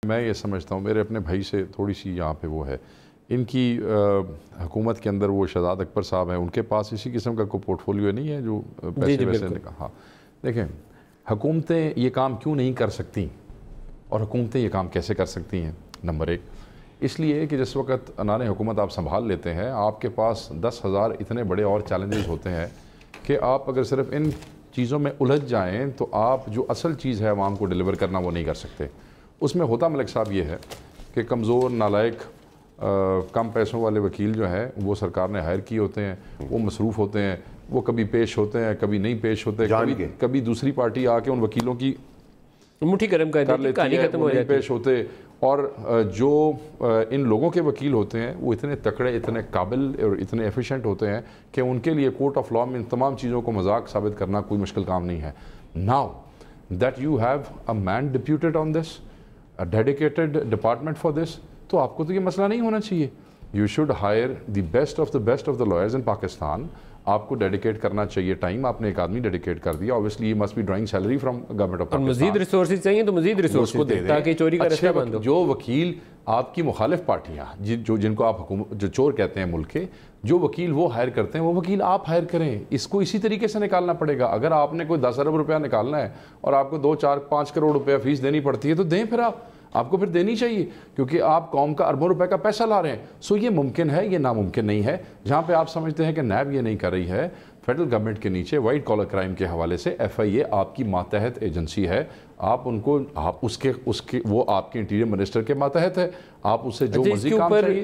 میں یہ سمجھتا ہوں میرے اپنے بھائی سے تھوڑی سی یہاں پہ وہ ہے، ان کی حکومت کے اندر وہ شہزاد اکبر صاحب ہیں، ان کے پاس اسی قسم کا کوئی پورٹ فولیو نہیں ہے جو پیسے ویسے نے کہا۔ دیکھیں حکومتیں یہ کام کیوں نہیں کر سکتی اور حکومتیں یہ کام کیسے کر سکتی ہیں؟ نمبر ایک اس لیے کہ جس وقت انار حکومت آپ سنبھال لیتے ہیں آپ کے پاس 10,000 اتنے بڑے اور چیلنجز ہوتے ہیں کہ آپ اگر صرف ان چیزوں میں الجھ جائیں تو آپ جو اصل چیز ہے عوام کو ڈیلیور کرنا وہ نہیں کر سکتے۔ اس میں ہوتا ملک صاحب یہ ہے کہ کمزور نالائق کم پیسوں والے وکیل جو ہیں وہ سرکار نے ہائر کیے ہوتے ہیں، وہ مصروف ہوتے ہیں، وہ کبھی پیش ہوتے ہیں کبھی نہیں پیش ہوتے، کبھی دوسری پارٹی آ کے ان وکیلوں کی مٹھی گرم کر لیتی ہے، وہ نہیں پیش ہوتے، اور جو ان لوگوں کے وکیل ہوتے ہیں وہ اتنے تکڑے، اتنے قابل اور اتنے ایفیشینٹ ہوتے ہیں کہ ان کے لیے کورٹ آف لاء میں ان تمام چیزوں کو مذاق ثابت کرنا کوئی مشکل کام نہیں ہے۔ Now that you have a man deputed on this, a dedicated department for this, تو آپ کو تو یہ مسئلہ نہیں ہونا چاہیے۔ You should hire the best of the lawyers in Pakistan۔ آپ کو ڈیڈیکیٹ کرنا چاہیے ٹائم، آپ نے ایک آدمی ڈیڈیکیٹ کر دیا، obviously you must be drawing salary from government of Pakistan۔ اور مزید ریسورسز چاہیے تو مزید ریسورسز دے دیں تاکہ چوری کا رستہ بند ہو۔ جو وکیل آپ کی مخالف پارٹیاں جن کو آپ جو چور کہتے ہیں ملک کے، جو وکیل وہ ہائر کرتے ہیں وہ وکیل آپ ہائر کریں۔ اس کو اسی طریقے سے نکالنا پڑے گا۔ اگر آپ نے کوئی 10 ارب روپیہ نکالنا ہے اور آپ کو 2, 4, 5 کروڑ روپیہ فیس دینی پڑتی ہے تو دیں، پھر آپ کو پھر دینی چاہیے کیونکہ آپ قوم کا اربوں روپے کا پیسہ لا رہے ہیں۔ سو یہ ممکن ہے، یہ ناممکن نہیں ہے۔ جہاں پہ آپ سمجھتے ہیں کہ نیب یہ نہیں کر رہی ہے، فیڈرل گورنمنٹ کے نیچے وائٹ کالر کرائم کے حوالے سے FIA آپ کی ماتحت ایجنسی ہے، آپ ان کو وہ آپ کے انٹیریئر منسٹر کے ماتحت ہے، آپ اس سے جو مرضی کام چاہیے